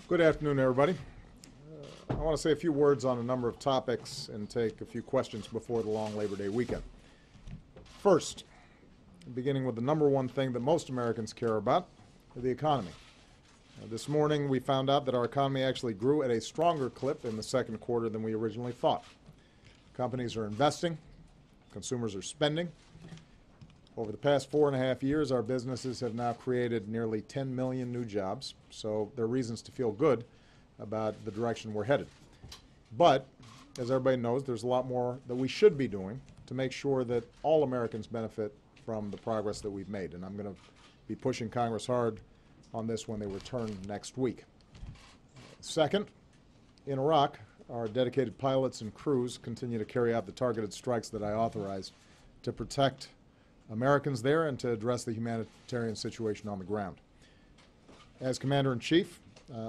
Good afternoon, everybody. I want to say a few words on a number of topics and take a few questions before the long Labor Day weekend. First, beginning with the number one thing that most Americans care about, the economy. This morning we found out that our economy actually grew at a stronger clip in the second quarter than we originally thought. Companies are investing, consumers are spending. Over the past 4.5 years, our businesses have now created nearly 10 million new jobs, so there are reasons to feel good about the direction we're headed. But, as everybody knows, there's a lot more that we should be doing to make sure that all Americans benefit from the progress that we've made. And I'm going to be pushing Congress hard on this when they return next week. Second, in Iraq, our dedicated pilots and crews continue to carry out the targeted strikes that I authorized to protect Americans there and to address the humanitarian situation on the ground. As Commander-in-Chief,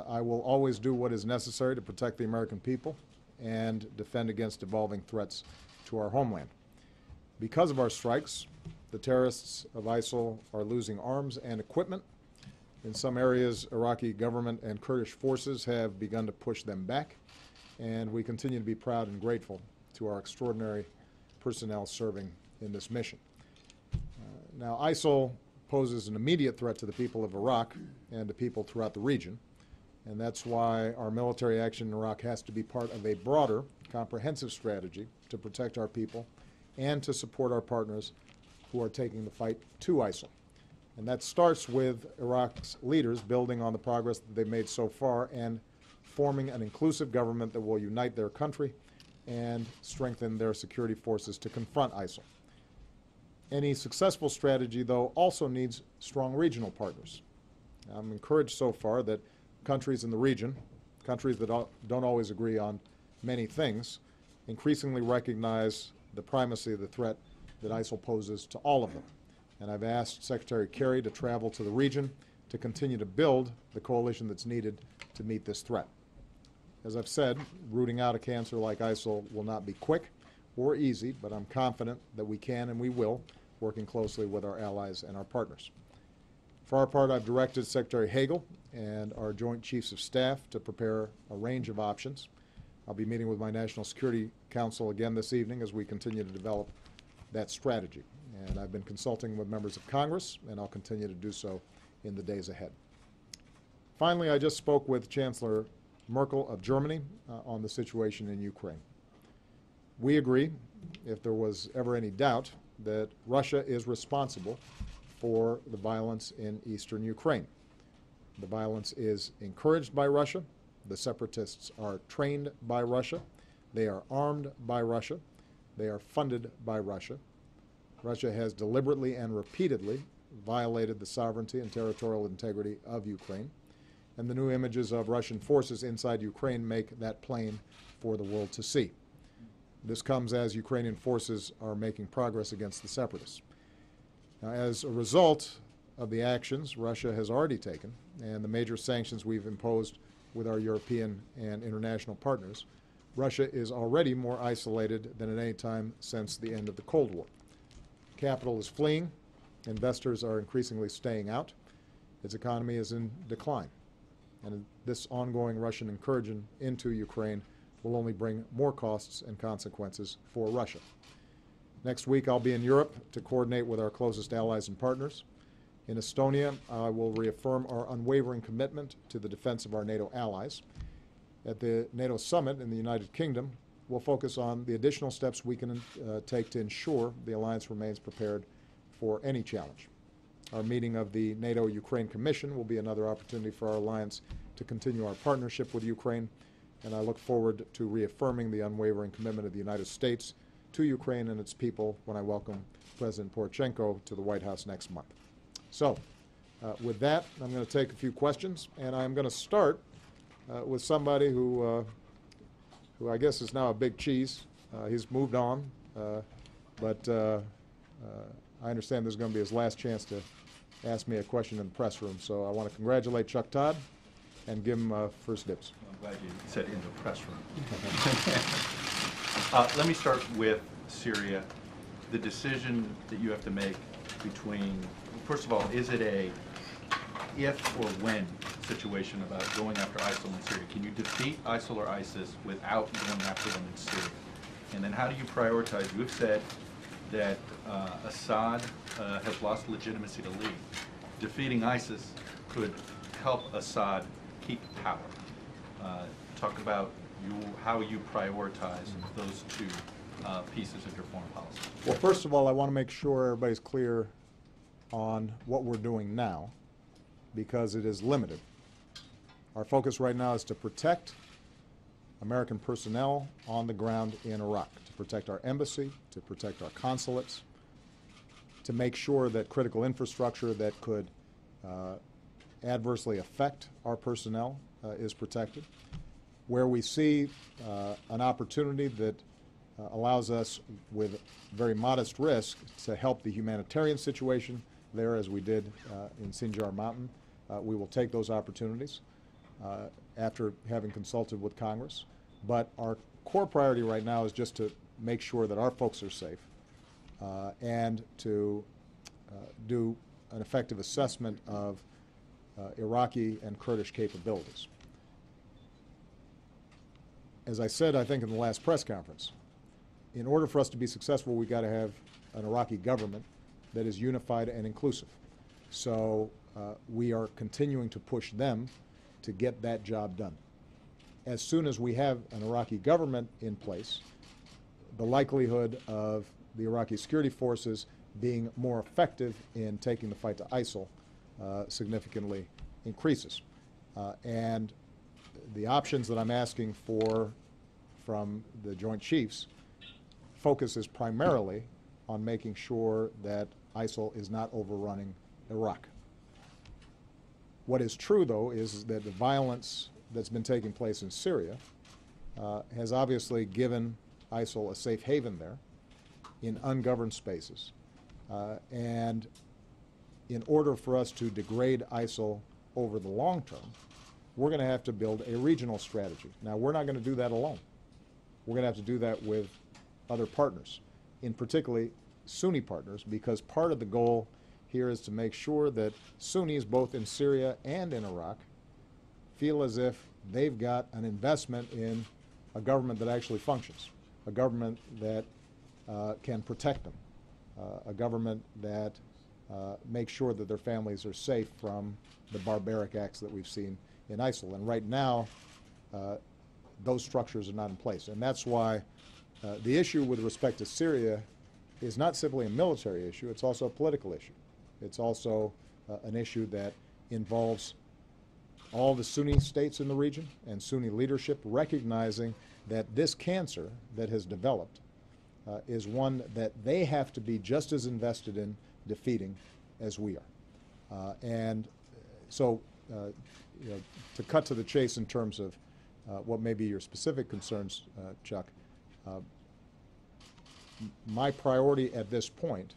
I will always do what is necessary to protect the American people and defend against evolving threats to our homeland. Because of our strikes, the terrorists of ISIL are losing arms and equipment. In some areas, Iraqi government and Kurdish forces have begun to push them back, and we continue to be proud and grateful to our extraordinary personnel serving in this mission. Now, ISIL poses an immediate threat to the people of Iraq and to people throughout the region, and that's why our military action in Iraq has to be part of a broader, comprehensive strategy to protect our people and to support our partners who are taking the fight to ISIL. And that starts with Iraq's leaders building on the progress that they've made so far and forming an inclusive government that will unite their country and strengthen their security forces to confront ISIL. Any successful strategy, though, also needs strong regional partners. I'm encouraged so far that countries in the region, countries that don't always agree on many things, increasingly recognize the primacy of the threat that ISIL poses to all of them. And I've asked Secretary Kerry to travel to the region to continue to build the coalition that's needed to meet this threat. As I've said, rooting out a cancer like ISIL will not be quick or easy, but I'm confident that we can and we will, working closely with our allies and our partners. For our part, I've directed Secretary Hagel and our Joint Chiefs of Staff to prepare a range of options. I'll be meeting with my National Security Council again this evening as we continue to develop that strategy. And I've been consulting with members of Congress, and I'll continue to do so in the days ahead. Finally, I just spoke with Chancellor Merkel of Germany on the situation in Ukraine. We agree, if there was ever any doubt, that Russia is responsible for the violence in eastern Ukraine. The violence is encouraged by Russia. The separatists are trained by Russia. They are armed by Russia. They are funded by Russia. Russia has deliberately and repeatedly violated the sovereignty and territorial integrity of Ukraine. And the new images of Russian forces inside Ukraine make that plain for the world to see. This comes as Ukrainian forces are making progress against the separatists. Now, as a result of the actions Russia has already taken and the major sanctions we've imposed with our European and international partners, Russia is already more isolated than at any time since the end of the Cold War. Capital is fleeing, investors are increasingly staying out, its economy is in decline, and this ongoing Russian incursion into Ukraine will only bring more costs and consequences for Russia. Next week I'll be in Europe to coordinate with our closest allies and partners. In Estonia, I will reaffirm our unwavering commitment to the defense of our NATO allies. At the NATO summit in the United Kingdom, we'll focus on the additional steps we can take to ensure the alliance remains prepared for any challenge. Our meeting of the NATO-Ukraine Commission will be another opportunity for our alliance to continue our partnership with Ukraine, and I look forward to reaffirming the unwavering commitment of the United States to Ukraine and its people when I welcome President Poroshenko to the White House next month. So, with that, I'm going to take a few questions, and I'm going to start with somebody who I guess is now a big cheese. He's moved on, but I understand this is going to be his last chance to ask me a question in the press room. So I want to congratulate Chuck Todd and give him first dibs. I'm glad you said in the press room. Let me start with Syria. The decision that you have to make between, first of all, is it a if or when situation about going after ISIL in Syria. Can you defeat ISIL or ISIS without going after them in Syria? And then how do you prioritize? You have said that Assad has lost legitimacy to lead. Defeating ISIS could help Assad keep power. Talk about how you prioritize those two pieces of your foreign policy. Well, first of all, I want to make sure everybody's clear on what we're doing now, because it is limited. Our focus right now is to protect American personnel on the ground in Iraq, to protect our embassy, to protect our consulates, to make sure that critical infrastructure that could adversely affect our personnel is protected. Where we see an opportunity that allows us, with very modest risk, to help the humanitarian situation there, as we did in Sinjar Mountain, we will take those opportunities after having consulted with Congress. But our core priority right now is just to make sure that our folks are safe and to do an effective assessment of Iraqi and Kurdish capabilities. As I said, I think in the last press conference, in order for us to be successful, we've got to have an Iraqi government that is unified and inclusive. So we are continuing to push them to get that job done. As soon as we have an Iraqi government in place, the likelihood of the Iraqi security forces being more effective in taking the fight to ISIL significantly increases. And the options that I'm asking for from the Joint Chiefs focuses primarily on making sure that ISIL is not overrunning Iraq. What is true, though, is that the violence that's been taking place in Syria has obviously given ISIL a safe haven there in ungoverned spaces. And in order for us to degrade ISIL over the long term, we're going to have to build a regional strategy. Now, we're not going to do that alone. We're going to have to do that with other partners, in particularly Sunni partners, because part of the goal here is to make sure that Sunnis, both in Syria and in Iraq, feel as if they've got an investment in a government that actually functions, a government that can protect them, a government that makes sure that their families are safe from the barbaric acts that we've seen in ISIL. And right now, those structures are not in place. And that's why the issue with respect to Syria is not simply a military issue, it's also a political issue. It's also an issue that involves all the Sunni states in the region and Sunni leadership recognizing that this cancer that has developed is one that they have to be just as invested in defeating as we are. And so, you know, to cut to the chase in terms of what may be your specific concerns, Chuck, my priority at this point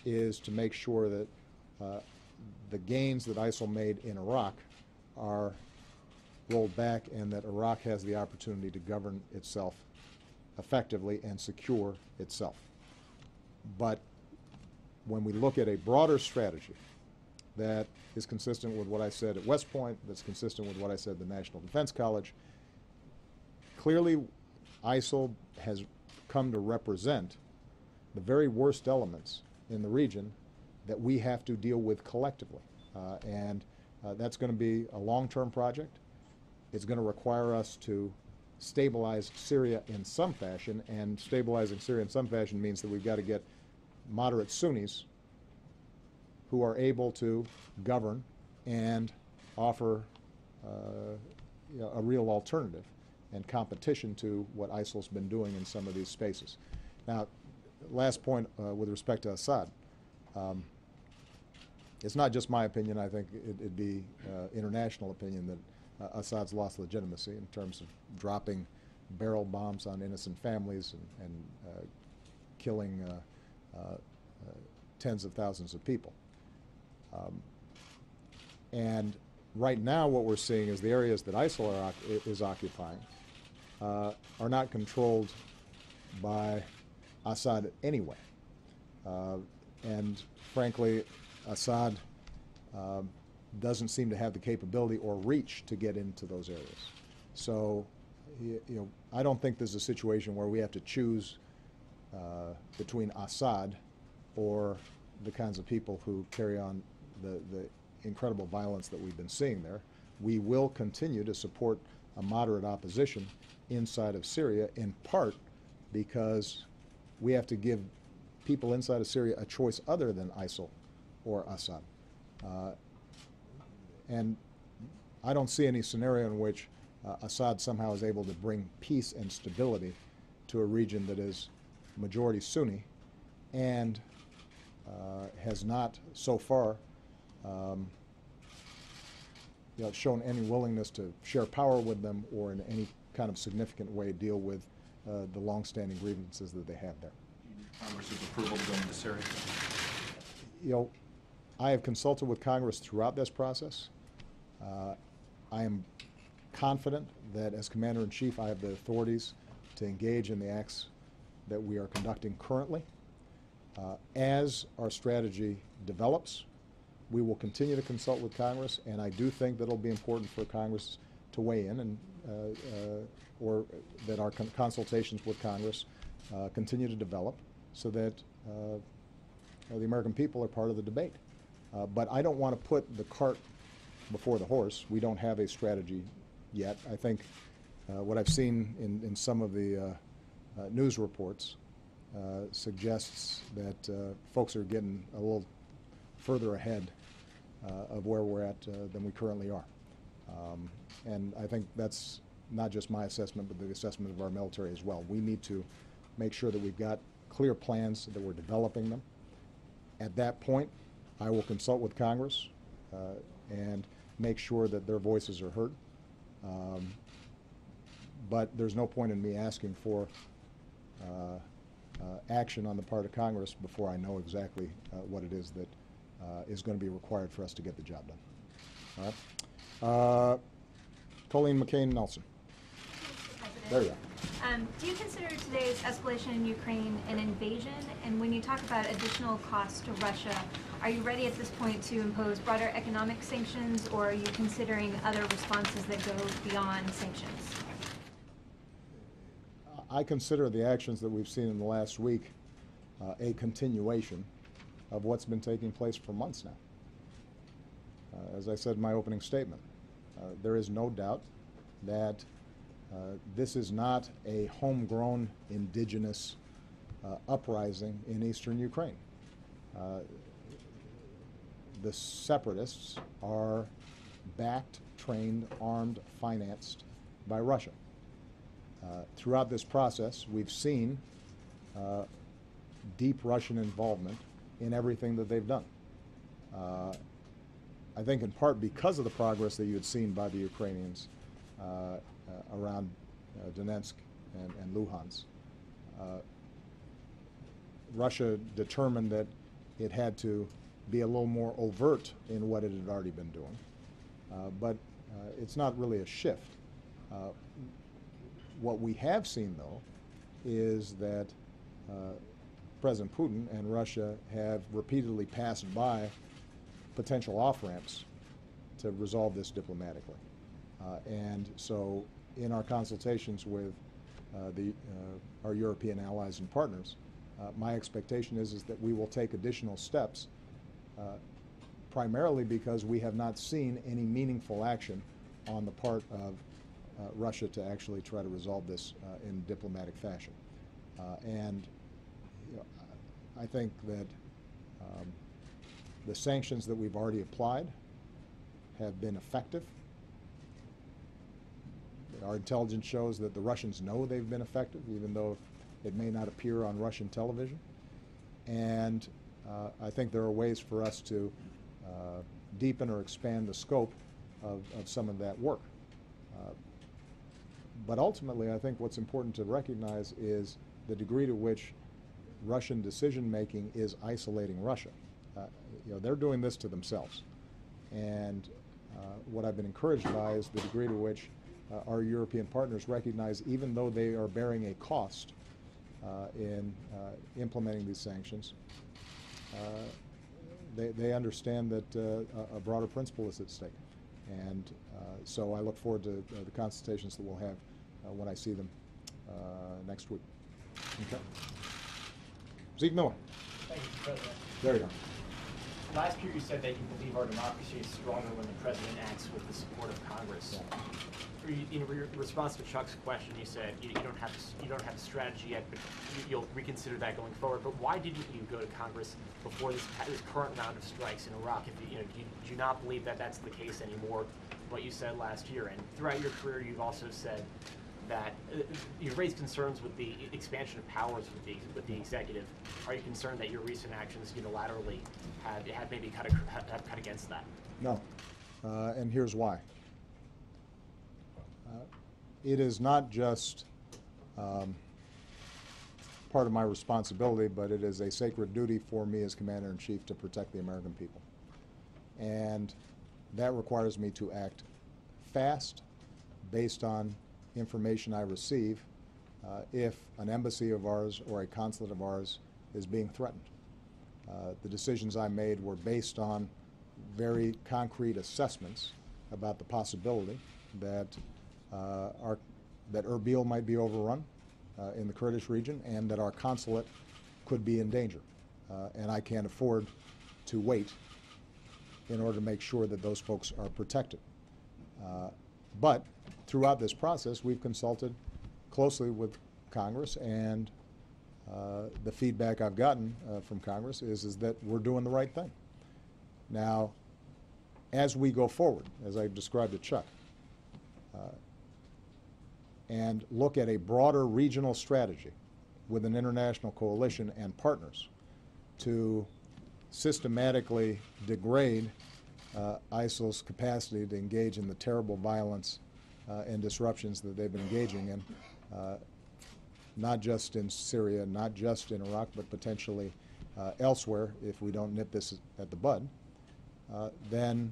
is to make sure that the gains that ISIL made in Iraq are rolled back and that Iraq has the opportunity to govern itself effectively and secure itself. But when we look at a broader strategy that is consistent with what I said at West Point, that's consistent with what I said at the National Defense College, clearly ISIL has come to represent the very worst elements in the region that we have to deal with collectively. And that's going to be a long-term project. It's going to require us to stabilize Syria in some fashion, and stabilizing Syria in some fashion means that we've got to get moderate Sunnis who are able to govern and offer you know, a real alternative and competition to what ISIL's been doing in some of these spaces. Now, last point with respect to Assad. It's not just my opinion. I think it'd be international opinion that Assad's lost legitimacy in terms of dropping barrel bombs on innocent families and killing tens of thousands of people. And right now what we're seeing is the areas that ISIL is occupying are not controlled by Assad anyway. And frankly, Assad doesn't seem to have the capability or reach to get into those areas. So, I don't think there's a situation where we have to choose between Assad or the kinds of people who carry on the incredible violence that we've been seeing there. We will continue to support a moderate opposition inside of Syria, in part because we have to give people inside of Syria a choice other than ISIL or Assad. And I don't see any scenario in which Assad somehow is able to bring peace and stability to a region that is majority Sunni and has not so far shown any willingness to share power with them or in any kind of significant way deal with the long-standing grievances that they have there. Congress's approval to go into Syria? I have consulted with Congress throughout this process. I am confident that as Commander-in-Chief I have the authorities to engage in the acts that we are conducting currently. As our strategy develops, we will continue to consult with Congress, and I do think that it'll be important for Congress to weigh in, and or that our consultations with Congress continue to develop so that the American people are part of the debate. But I don't want to put the cart before the horse. We don't have a strategy yet. I think what I've seen in some of the news reports suggests that folks are getting a little further ahead of where we're at than we currently are. And I think that's not just my assessment, but the assessment of our military as well. We need to make sure that we've got clear plans, that we're developing them. At that point, I will consult with Congress and make sure that their voices are heard. But there's no point in me asking for action on the part of Congress before I know exactly what it is that is going to be required for us to get the job done. All right. Colleen McCain Nelson. There you are. Do you consider today's escalation in Ukraine an invasion? And when you talk about additional costs to Russia, are you ready at this point to impose broader economic sanctions, or are you considering other responses that go beyond sanctions? I consider the actions that we've seen in the last week a continuation of what's been taking place for months now. As I said in my opening statement, there is no doubt that this is not a homegrown indigenous uprising in eastern Ukraine. The separatists are backed, trained, armed, financed by Russia. Throughout this process, we've seen deep Russian involvement in everything that they've done. I think in part because of the progress that you had seen by the Ukrainians around Donetsk and Luhansk. Russia determined that it had to be a little more overt in what it had already been doing. But it's not really a shift. What we have seen, though, is that President Putin and Russia have repeatedly passed by potential off-ramps to resolve this diplomatically. And so in our consultations with our European allies and partners, my expectation is that we will take additional steps, primarily because we have not seen any meaningful action on the part of Russia to actually try to resolve this in diplomatic fashion. And I think that the sanctions that we've already applied have been effective. Our intelligence shows that the Russians know they've been effective, even though it may not appear on Russian television. And I think there are ways for us to deepen or expand the scope of some of that work. But ultimately, I think what's important to recognize is the degree to which Russian decision-making is isolating Russia. They're doing this to themselves. And what I've been encouraged by is the degree to which our European partners recognize, even though they are bearing a cost in implementing these sanctions, they understand that a broader principle is at stake. And so I look forward to the consultations that we'll have when I see them next week. Okay. Zeke Miller. Thank you, Mr. President. There you go. Last year you said that you believe our democracy is stronger when the president acts with the support of Congress. In response to Chuck's question, you said you don't have a strategy yet, but you'll reconsider that going forward. But why didn't you go to Congress before this current round of strikes in Iraq? If do you not believe that that's the case anymore? What you said last year, and throughout your career, you've also said that you've raised concerns with the expansion of powers with the executive. Are you concerned that your recent actions unilaterally have maybe cut against that? No, and here's why. It is not just part of my responsibility, but it is a sacred duty for me as Commander-in-Chief to protect the American people. And that requires me to act fast based on information I receive if an embassy of ours or a consulate of ours is being threatened. The decisions I made were based on very concrete assessments about the possibility that that Erbil might be overrun in the Kurdish region and that our consulate could be in danger. And I can't afford to wait in order to make sure that those folks are protected. But throughout this process, we've consulted closely with Congress, and the feedback I've gotten from Congress is that we're doing the right thing. Now, as we go forward, as I described to Chuck, and look at a broader regional strategy with an international coalition and partners to systematically degrade ISIL's capacity to engage in the terrible violence and disruptions that they've been engaging in, not just in Syria, not just in Iraq, but potentially elsewhere if we don't nip this at the bud, then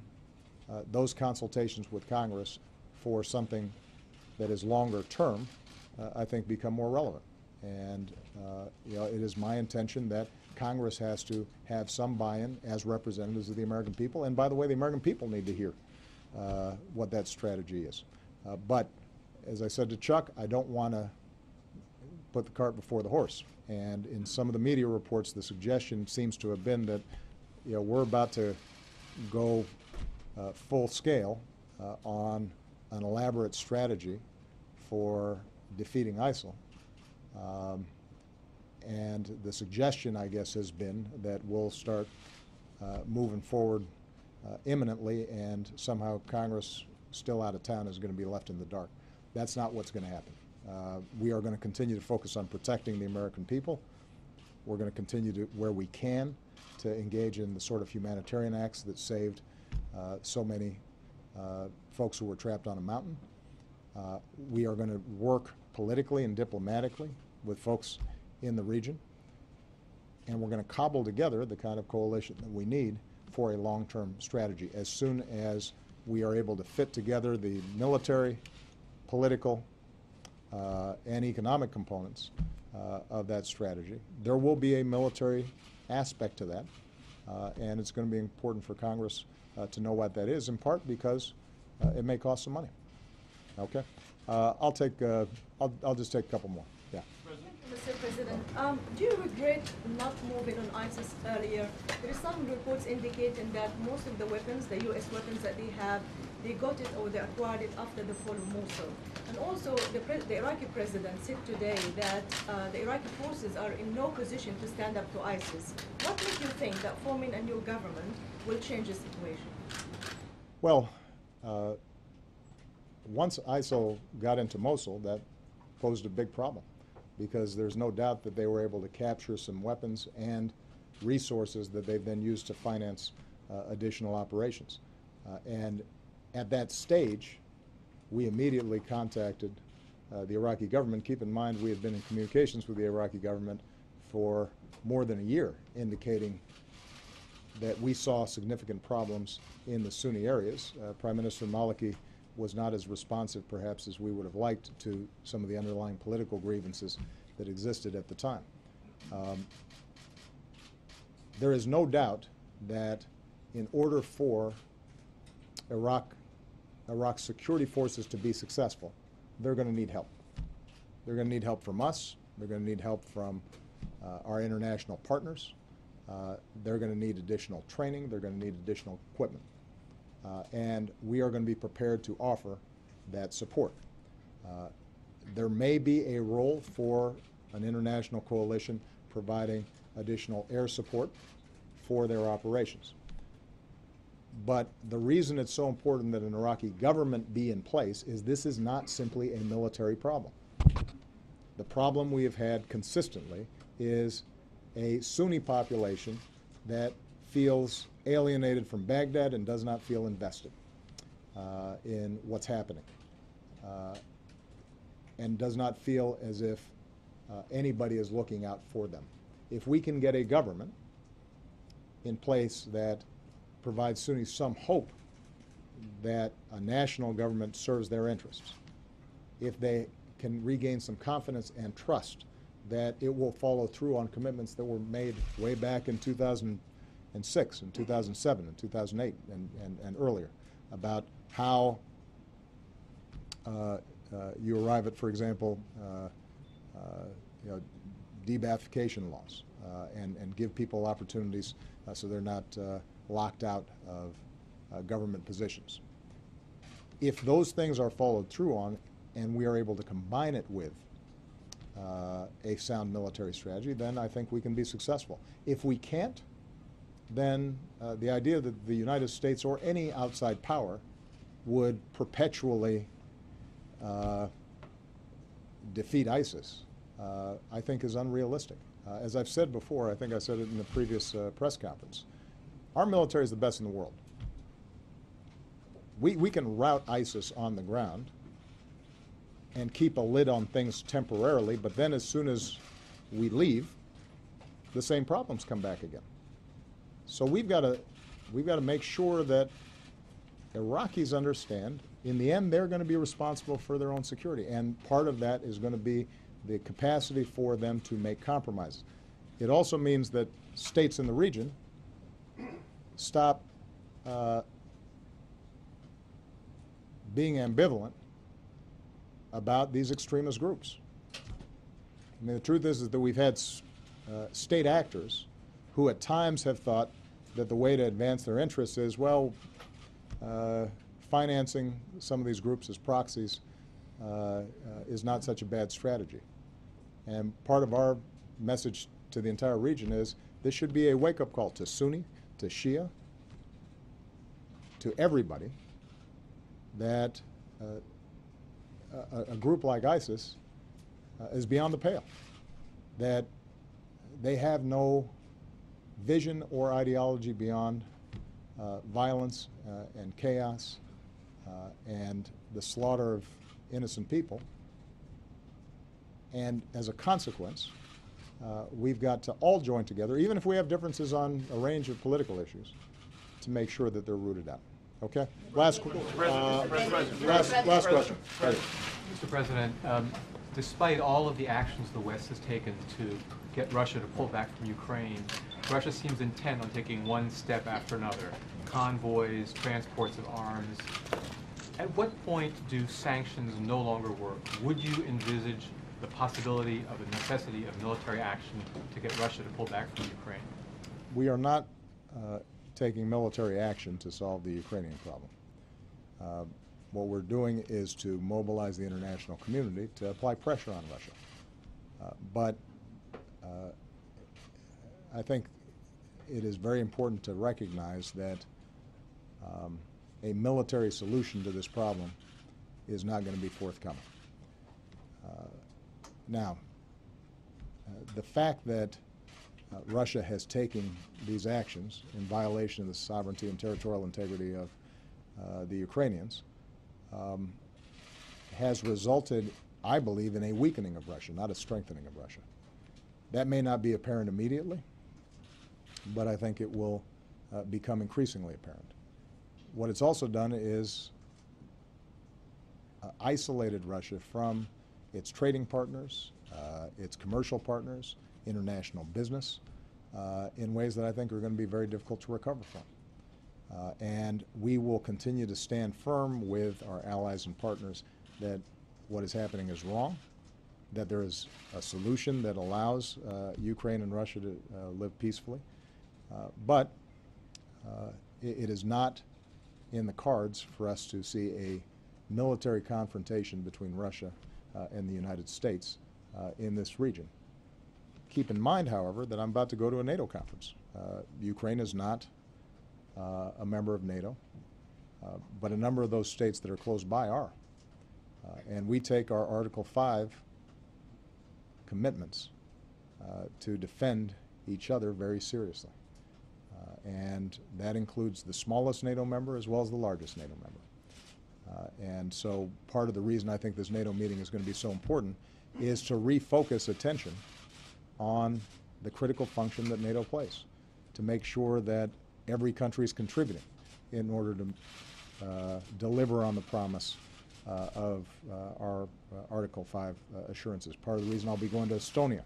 those consultations with Congress for something that is longer term, I think, become more relevant. And it is my intention that Congress has to have some buy-in as representatives of the American people. And by the way, the American people need to hear what that strategy is. But as I said to Chuck, I don't want to put the cart before the horse. And in some of the media reports, the suggestion seems to have been that we're about to go full scale on an elaborate strategy for defeating ISIL. And the suggestion, I guess, has been that we'll start moving forward imminently, and somehow Congress, still out of town, is going to be left in the dark. That's not what's going to happen. We are going to continue to focus on protecting the American people. We're going to continue to, where we can, to engage in the sort of humanitarian acts that saved so many folks who were trapped on a mountain. We are going to work politically and diplomatically with folks in the region, and we're going to cobble together the kind of coalition that we need for a long-term strategy as soon as we are able to fit together the military, political, and economic components of that strategy. There will be a military aspect to that, and it's going to be important for Congress to know what that is, in part because it may cost some money. Okay, I'll just take a couple more. Yeah. Mr. President, do you regret not moving on ISIS earlier? There is some reports indicating that most of the weapons, the U.S. weapons that they have, they got it or they acquired it after the fall of Mosul. And also, the Iraqi president said today that the Iraqi forces are in no position to stand up to ISIS. What makes you think that forming a new government will change the situation? Well, once ISIL got into Mosul, that posed a big problem, because there's no doubt that they were able to capture some weapons and resources that they've then used to finance additional operations. And at that stage, we immediately contacted the Iraqi government. Keep in mind, we had been in communications with the Iraqi government for more than a year, indicating that we saw significant problems in the Sunni areas. Prime Minister Maliki was not as responsive, perhaps, as we would have liked to some of the underlying political grievances that existed at the time. There is no doubt that in order for Iraq's security forces to be successful, they're going to need help. They're going to need help from us. They're going to need help from our international partners. They're going to need additional training. They're going to need additional equipment. And we are going to be prepared to offer that support. There may be a role for an international coalition providing additional air support for their operations. But the reason it's so important that an Iraqi government be in place is this is not simply a military problem. The problem we have had consistently is a Sunni population that feels alienated from Baghdad and does not feel invested in what's happening, and does not feel as if anybody is looking out for them. If we can get a government in place that provides Sunnis some hope that a national government serves their interests, if they can regain some confidence and trust that it will follow through on commitments that were made way back in 2006 and 2007 and 2008 and earlier about how you arrive at, for example, de-Baathification laws and give people opportunities so they're not locked out of government positions. If those things are followed through on and we are able to combine it with a sound military strategy, then I think we can be successful. If we can't, then the idea that the United States or any outside power would perpetually defeat ISIS, I think is unrealistic. As I've said before, I think I said it in the previous press conference, our military is the best in the world. We can rout ISIS on the ground and keep a lid on things temporarily, but then as soon as we leave, the same problems come back again. So we've got to make sure that Iraqis understand, in the end, they're going to be responsible for their own security, and part of that is going to be the capacity for them to make compromises. It also means that states in the region stop being ambivalent about these extremist groups. I mean, the truth is that we've had state actors who at times have thought that the way to advance their interests is, well, financing some of these groups as proxies is not such a bad strategy. And part of our message to the entire region is this should be a wake-up call to Sunni, to Shia, to everybody, that a group like ISIS is beyond the pale, that they have no vision or ideology beyond violence and chaos and the slaughter of innocent people. And as a consequence, we've got to all join together, even if we have differences on a range of political issues, to make sure that they're rooted out. Okay? Last question. Mr. President, despite all of the actions the West has taken to get Russia to pull back from Ukraine, Russia seems intent on taking one step after another. Convoys, transports of arms. At what point do sanctions no longer work? Would you envisage the possibility of a necessity of military action to get Russia to pull back from Ukraine? We are not taking military action to solve the Ukrainian problem. What we're doing is to mobilize the international community to apply pressure on Russia. But I think it is very important to recognize that a military solution to this problem is not going to be forthcoming. Now, the fact that Russia has taken these actions in violation of the sovereignty and territorial integrity of the Ukrainians has resulted, I believe, in a weakening of Russia, not a strengthening of Russia. That may not be apparent immediately, but I think it will become increasingly apparent. What it's also done is isolated Russia from its trading partners, its commercial partners, international business, in ways that I think are going to be very difficult to recover from. And we will continue to stand firm with our allies and partners that what is happening is wrong, that there is a solution that allows Ukraine and Russia to live peacefully. But it is not in the cards for us to see a military confrontation between Russia and the United States in this region. Keep in mind, however, that I'm about to go to a NATO conference. Ukraine is not a member of NATO, but a number of those states that are close by are. And we take our Article 5 commitments to defend each other very seriously. And that includes the smallest NATO member as well as the largest NATO member. And so part of the reason I think this NATO meeting is going to be so important is to refocus attention on the critical function that NATO plays, to make sure that every country is contributing in order to deliver on the promise of our Article 5 assurances. Part of the reason I'll be going to Estonia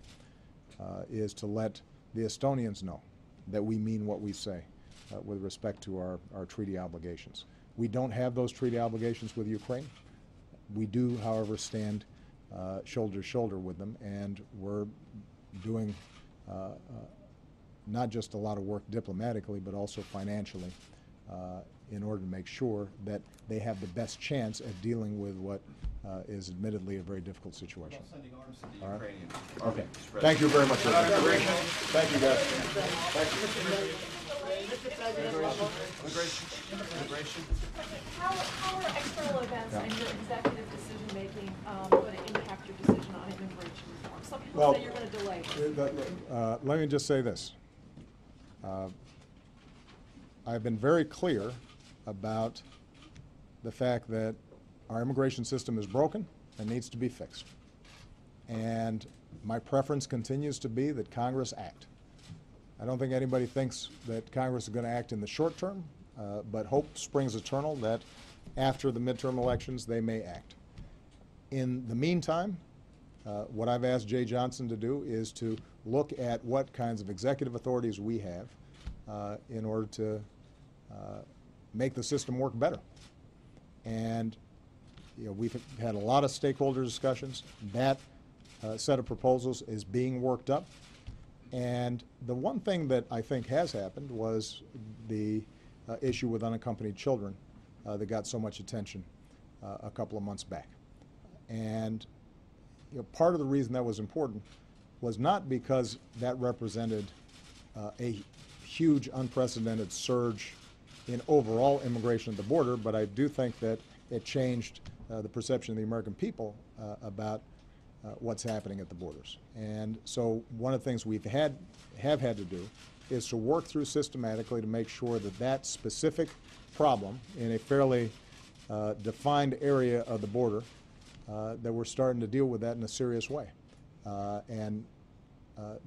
is to let the Estonians know that we mean what we say with respect to our treaty obligations. We don't have those treaty obligations with Ukraine. We do, however, stand shoulder to shoulder with them, and we're doing not just a lot of work diplomatically, but also financially in order to make sure that they have the best chance at dealing with what is admittedly a very difficult situation. Sending arms to the All right. Ukrainians. Okay. Thank you very much. Thank you, guys. How are external events and your executive decision-making going to impact your decision on immigration reform? Some people Well, say you're going to delay. let me just say this. I've been very clear about the fact that our immigration system is broken and needs to be fixed. And my preference continues to be that Congress act. I don't think anybody thinks that Congress is going to act in the short term, but hope springs eternal that after the midterm elections they may act. In the meantime, what I've asked Jay Johnson to do is to look at what kinds of executive authorities we have in order to make the system work better. And we've had a lot of stakeholder discussions. That set of proposals is being worked up. And the one thing that I think has happened was the issue with unaccompanied children that got so much attention a couple of months back. And part of the reason that was important was not because that represented a huge unprecedented surge in overall immigration at the border, but I do think that it changed the perception of the American people about what's happening at the borders. And so one of the things we've have had to do is to work through systematically to make sure that that specific problem in a fairly defined area of the border, that we're starting to deal with that in a serious way. And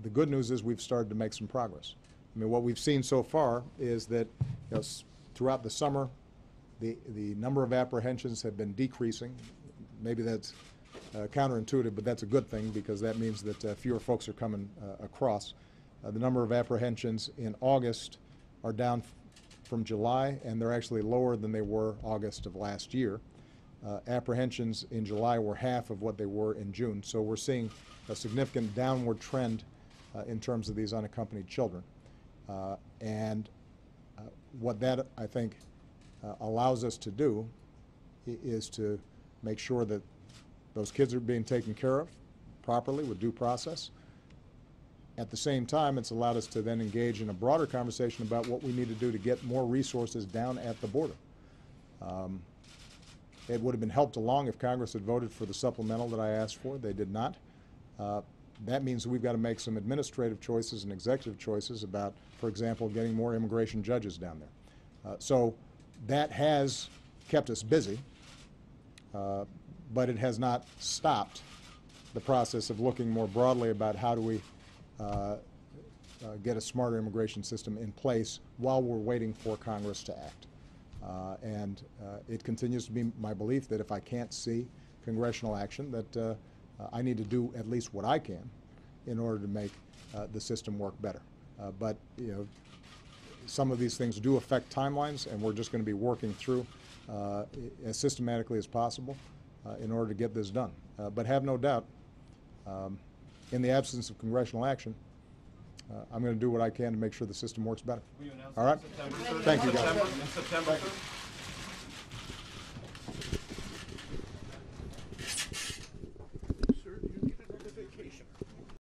the good news is we've started to make some progress. I mean, what we've seen so far is that throughout the summer, the number of apprehensions have been decreasing. Maybe that's counterintuitive, but that's a good thing because that means that fewer folks are coming across. The number of apprehensions in August are down from July, and they're actually lower than they were August of last year. Apprehensions in July were half of what they were in June, so we're seeing a significant downward trend in terms of these unaccompanied children. And what that, I think, allows us to do is to make sure that those kids are being taken care of properly with due process. At the same time, it's allowed us to then engage in a broader conversation about what we need to do to get more resources down at the border. It would have been helped along if Congress had voted for the supplemental that I asked for. They did not. That means we've got to make some administrative choices and executive choices about, for example, getting more immigration judges down there. So that has kept us busy, but it has not stopped the process of looking more broadly about how do we get a smarter immigration system in place while we're waiting for Congress to act. And it continues to be my belief that if I can't see congressional action, that I need to do at least what I can in order to make the system work better. But, you know, some of these things do affect timelines, and we're just going to be working through as systematically as possible in order to get this done. But have no doubt, in the absence of congressional action, I'm going to do what I can to make sure the system works better. All right? Thank you, guys. In September 3rd?